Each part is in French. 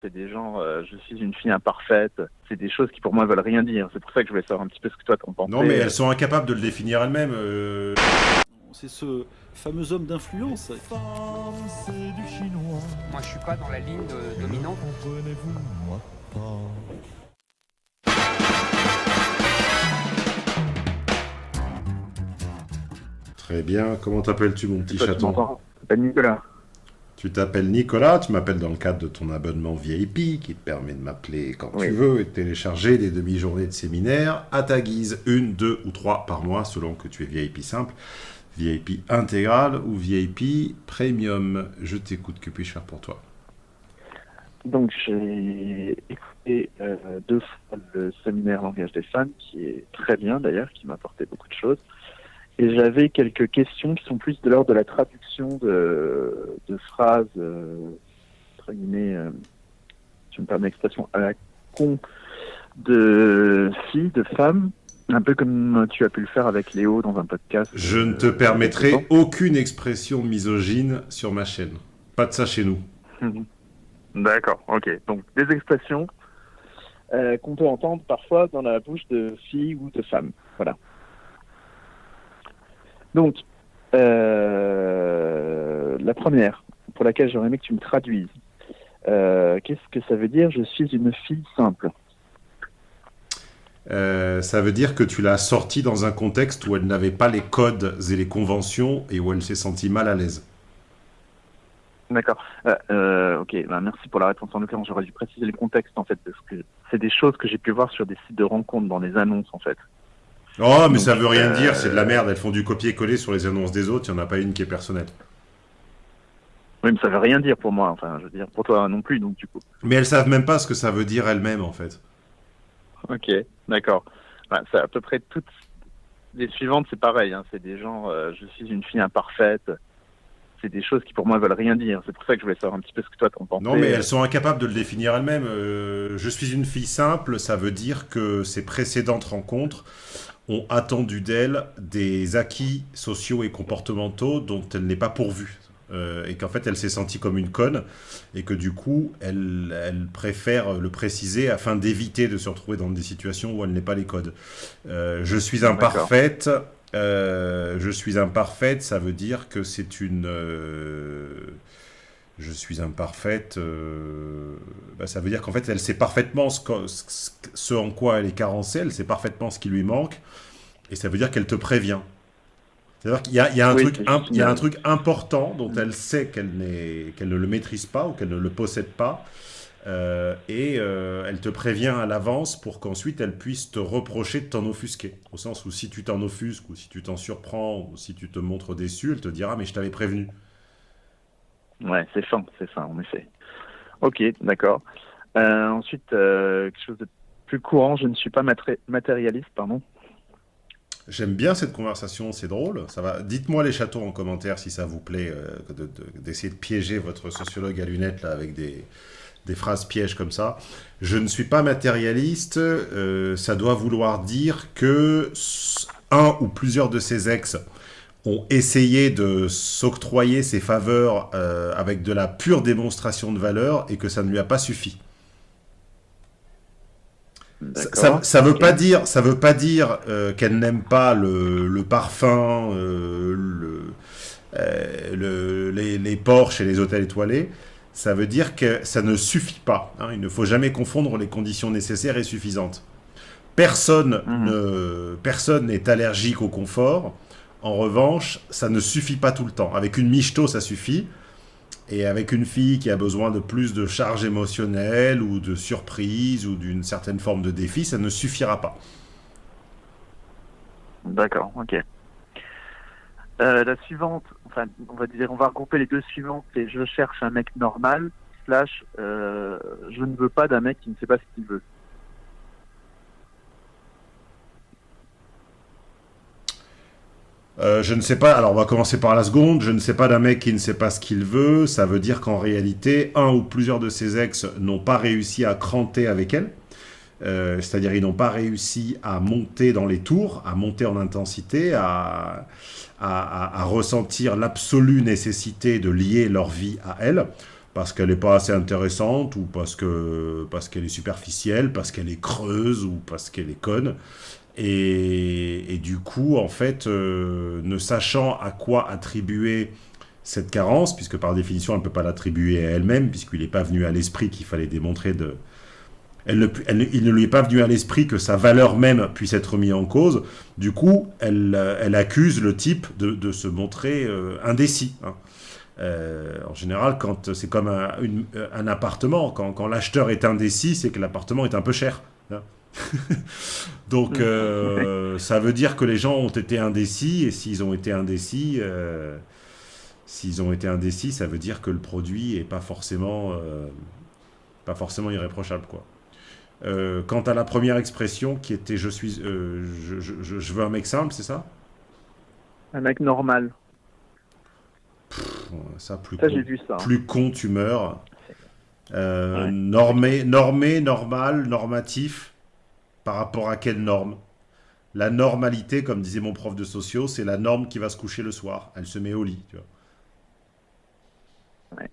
C'est des gens, je suis une fille imparfaite. C'est des choses qui pour moi veulent rien dire. C'est pour ça que je voulais savoir un petit peu ce que toi t'en Non, mais pensais. elles sont incapables de le définir elles-mêmes. C'est ce fameux homme d'influence. C'est du chinois. Moi, je suis pas dans la ligne dominante. Comprenez-vous, moi pas. Très bien. Comment t'appelles-tu, mon petit Toi, tu chaton? m'entends? Je m'appelle Nicolas. Tu t'appelles Nicolas, tu m'appelles dans le cadre de ton abonnement VIP qui te permet de m'appeler quand Oui. tu veux et de télécharger des demi-journées de séminaire à ta guise, 1, 2 ou 3 par mois selon que tu es VIP simple, VIP intégral ou VIP premium. Je t'écoute, que puis-je faire pour toi? Donc j'ai écouté 2 fois le séminaire Langage des femmes, qui est très bien d'ailleurs, qui m'a apporté beaucoup de choses. Et j'avais quelques questions qui sont plus de l'ordre de la traduction de phrases, entre guillemets, tu me permets l'expression, à la con, de filles, de femmes, un peu comme tu as pu le faire avec Léo dans un podcast. Je ne te permettrai aucune expression misogyne sur ma chaîne. Pas de ça chez nous. D'accord, ok. Donc des expressions qu'on peut entendre parfois dans la bouche de filles ou de femmes. Voilà. Donc, la première, pour laquelle j'aurais aimé que tu me traduises. Qu'est-ce que ça veut dire? Je suis une fille simple. Ça veut dire que tu l'as sortie dans un contexte où elle n'avait pas les codes et les conventions et où elle s'est sentie mal à l'aise. D'accord. Ok, ben, merci pour la réponse. En l'occurrence, j'aurais dû préciser le contexte, en fait, parce que c'est des choses que j'ai pu voir sur des sites de rencontres, dans les annonces, en fait. Oh, mais Donc, ça veut rien dire, c'est de la merde. Elles font du copier-coller sur les annonces des autres, il n'y en a pas une qui est personnelle. Oui, mais ça veut rien dire pour moi, enfin, je veux dire, pour toi non plus, donc du coup. Mais elles savent même pas ce que ça veut dire elles-mêmes, en fait. Ok, d'accord. Ben, c'est à peu près toutes les suivantes, c'est pareil, hein, c'est des gens, je suis une fille imparfaite. C'est des choses qui pour moi veulent rien dire. C'est pour ça que je voulais savoir un petit peu ce que toi t'en pensais. Non, mais elles sont incapables de le définir elles-mêmes. Je suis une fille simple, ça veut dire que ces précédentes rencontres ont attendu d'elle des acquis sociaux et comportementaux dont elle n'est pas pourvue. Et qu'en fait, elle s'est sentie comme une conne, et que du coup, elle préfère le préciser afin d'éviter de se retrouver dans des situations où elle n'est pas les codes. Je suis imparfaite. Je suis imparfaite, ça veut dire que c'est une... je suis imparfaite, ça veut dire qu'en fait, elle sait parfaitement ce en quoi elle est carencée, elle sait parfaitement ce qui lui manque, et ça veut dire qu'elle te prévient. C'est-à-dire qu'il y a un, Oui, truc, il y a un truc important dont elle sait qu'elle ne le maîtrise pas ou qu'elle ne le possède pas, elle te prévient à l'avance pour qu'ensuite elle puisse te reprocher de t'en offusquer. Au sens où si tu t'en offusques, ou si tu t'en surprends, ou si tu te montres déçu, elle te dira « mais je t'avais prévenu ». Ouais, c'est ça, en effet. Ok, d'accord. Ensuite, quelque chose de plus courant, je ne suis pas matérialiste, pardon. J'aime bien cette conversation, c'est drôle. Ça va. Dites-moi les chatons en commentaire si ça vous plaît d'essayer de piéger votre sociologue à lunettes là, avec des phrases pièges comme ça. Je ne suis pas matérialiste, ça doit vouloir dire que un ou plusieurs de ses ex ont essayé de s'octroyer ses faveurs avec de la pure démonstration de valeur et que ça ne lui a pas suffi. Ça veut pas dire, qu'elle n'aime pas le parfum, les Porsche et les hôtels étoilés. Ça veut dire que ça ne suffit pas. Hein. Il ne faut jamais confondre les conditions nécessaires et suffisantes. Personne n'est allergique au confort. En revanche, ça ne suffit pas tout le temps. Avec une michto, ça suffit. Et avec une fille qui a besoin de plus de charge émotionnelle ou de surprise ou d'une certaine forme de défi, ça ne suffira pas. D'accord, ok. La suivante, enfin, on va regrouper les deux suivantes. C'est je cherche un mec normal, / je ne veux pas d'un mec qui ne sait pas ce qu'il veut. Je ne sais pas, alors on va commencer par la seconde. Je ne sais pas d'un mec qui ne sait pas ce qu'il veut. Ça veut dire qu'en réalité, un ou plusieurs de ses ex n'ont pas réussi à cranter avec elle. C'est-à-dire ils n'ont pas réussi à monter dans les tours, à monter en intensité, à ressentir l'absolue nécessité de lier leur vie à elle. parce qu'elle n'est pas assez intéressante, ou parce qu'elle est superficielle, parce qu'elle est creuse, ou parce qu'elle est conne. Et du coup, en fait, ne sachant à quoi attribuer cette carence, puisque par définition, elle ne peut pas l'attribuer à elle-même, puisqu'il n'est pas venu à l'esprit qu'il fallait démontrer de... il ne lui est pas venu à l'esprit que sa valeur même puisse être mise en cause. Du coup, elle accuse le type de se montrer indécis. Hein. En général, c'est comme un appartement. Quand l'acheteur est indécis, c'est que l'appartement est un peu cher. Hein. Donc, ça veut dire que les gens ont été indécis, et s'ils ont été indécis, ça veut dire que le produit est pas forcément irréprochable, quoi. Quant à la première expression qui était je veux un mec simple, c'est ça? Un mec normal. Ça, j'ai vu ça. Plus con, tu meurs. Ouais. Normé, normal, normatif. Par rapport à quelle norme? La normalité, comme disait mon prof de socio, c'est la norme qui va se coucher le soir. Elle se met au lit, tu vois. Ouais.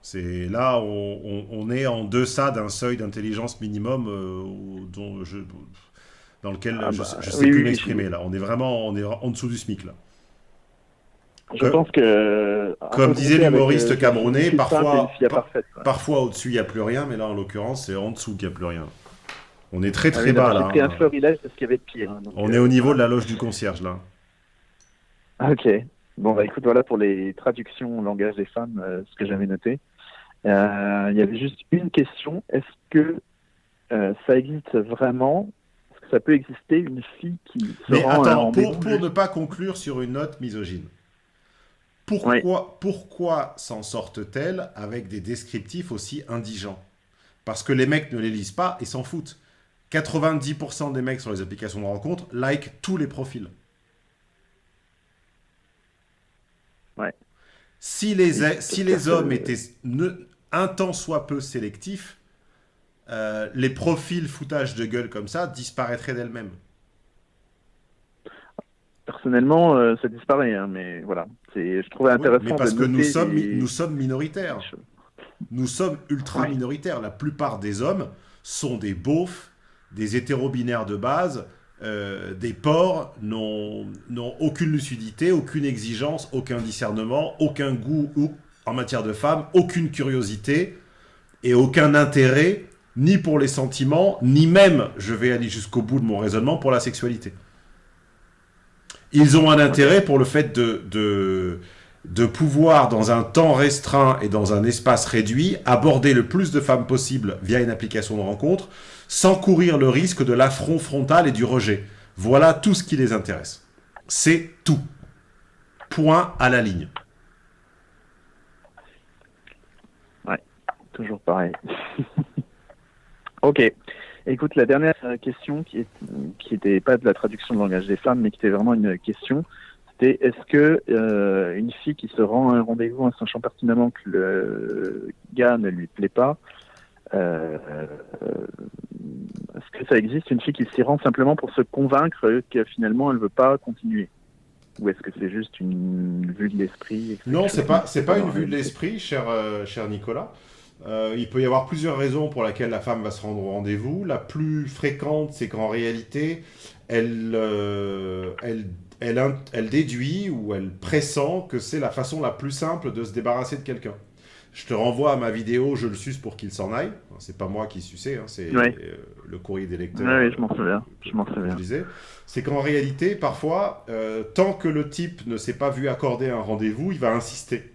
C'est là, on est en deçà d'un seuil d'intelligence minimum dans lequel je sais plus m'exprimer. Là, on est vraiment en dessous du SMIC là. Je pense que, comme disait l'humoriste camerounais, parfois au-dessus il n'y a plus rien, mais là en l'occurrence c'est en dessous qu'il n'y a plus rien. On est très très bas là. J'ai pris un florilège parce qu'il y avait de pire. Hein, donc, on est au niveau de la loge du concierge là. Ok. Bon bah écoute, voilà pour les traductions au langage des femmes, ce que j'avais noté. Il y avait juste une question. Est-ce que ça existe vraiment? Est-ce que ça peut exister une fille qui se Mais rend attends, pour ne pas conclure sur une note misogyne. Pourquoi s'en sortent-elles avec des descriptifs aussi indigents? Parce que les mecs ne les lisent pas et s'en foutent. 90% des mecs sur les applications de rencontre like tous les profils. Ouais. Si les hommes étaient un tant soit peu sélectifs, les profils foutage de gueule comme ça disparaîtraient d'elles-mêmes. Personnellement, ça disparaît, hein, mais voilà. Je trouvais intéressant. Oui, mais parce que nous sommes minoritaires. Nous sommes ultra minoritaires. La plupart des hommes sont des beaufs, des hétérobinaires de base, des porcs, n'ont aucune lucidité, aucune exigence, aucun discernement, aucun goût en matière de femmes, aucune curiosité et aucun intérêt, ni pour les sentiments, ni même, je vais aller jusqu'au bout de mon raisonnement, pour la sexualité. Ils ont un intérêt pour le fait de pouvoir, dans un temps restreint et dans un espace réduit, aborder le plus de femmes possible via une application de rencontre, sans courir le risque de l'affront frontal et du rejet. Voilà tout ce qui les intéresse. C'est tout. Point à la ligne. Ouais, toujours pareil. Ok. Écoute, la dernière question qui était pas de la traduction de langage des femmes, mais qui était vraiment une question, c'était est-ce que une fille qui se rend à un rendez-vous en sachant pertinemment que le gars ne lui plaît pas, est-ce que ça existe une fille qui s'y rend simplement pour se convaincre que finalement elle veut pas continuer? Ou est-ce que c'est juste une vue de l'esprit? Non, c'est pas une vue de l'esprit, cher Nicolas. Il peut y avoir plusieurs raisons pour lesquelles la femme va se rendre au rendez-vous. La plus fréquente, c'est qu'en réalité, elle déduit ou elle pressent que c'est la façon la plus simple de se débarrasser de quelqu'un. Je te renvoie à ma vidéo « Je le suce pour qu'il s'en aille ». C'est pas moi qui suçais, hein, c'est le courrier des lecteurs. Oui, je m'en souviens. Je disais. C'est qu'en réalité, parfois, tant que le type ne s'est pas vu accorder un rendez-vous, il va insister.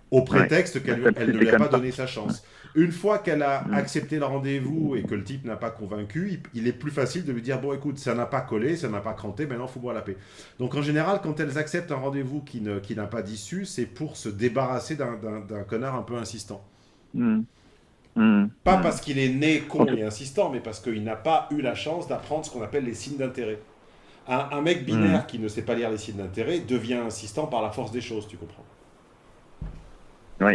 Au prétexte qu'elle ne lui a pas donné sa chance. Une fois qu'elle a accepté le rendez-vous et que le type n'a pas convaincu, il est plus facile de lui dire « Bon, écoute, ça n'a pas collé, ça n'a pas cranté, maintenant, fous-moi la paix. » Donc, en général, quand elles acceptent un rendez-vous qui n'a pas d'issue, c'est pour se débarrasser d'un connard un peu insistant. Pas parce qu'il est né con et insistant, mais parce qu'il n'a pas eu la chance d'apprendre ce qu'on appelle les signes d'intérêt. Un mec binaire qui ne sait pas lire les signes d'intérêt devient insistant par la force des choses, tu comprends? Oui.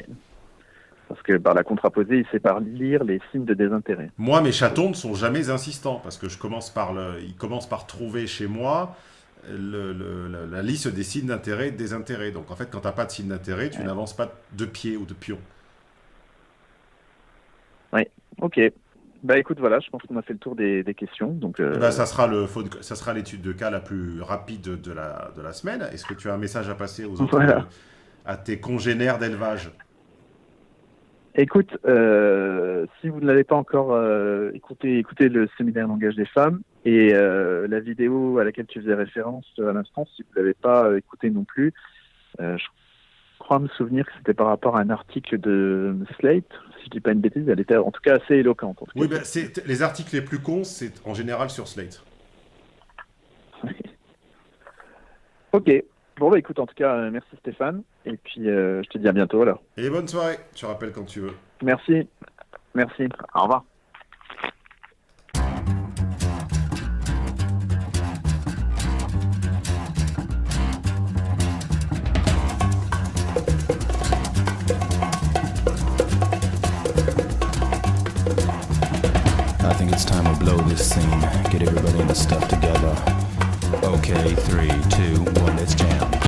Parce que par la contraposée, il sait pas lire les signes de désintérêt. Moi, mes chatons ne sont jamais insistants, parce que ils commencent par trouver chez moi la liste des signes d'intérêt et de désintérêt. Donc en fait, quand tu n'as pas de signe d'intérêt, tu n'avances pas de pied ou de pion. Oui, ok. Bah écoute, voilà, je pense qu'on a fait le tour des questions. Donc, Eh ben, ça sera l'étude de cas la plus rapide de la semaine. Est-ce que tu as un message à passer aux autres, Voilà. à tes congénères d'élevage? Écoute, si vous ne l'avez pas encore écouté le séminaire langage des femmes et la vidéo à laquelle tu faisais référence à l'instant, si vous ne l'avez pas écouté non plus, je crois me souvenir que c'était par rapport à un article de Slate. Si je dis pas une bêtise, elle était en tout cas assez éloquente. En tout Oui, cas. ben, les articles les plus cons, c'est en général sur Slate. Ok. Bon, bah écoute, en tout cas, merci Stéphane. Et puis, je te dis à bientôt alors. Et bonne soirée, tu rappelles quand tu veux. Merci. Merci. Au revoir. I think it's time we blow this scene. Get everybody in the stuff together. Okay, 3, 2, 1, let's jam.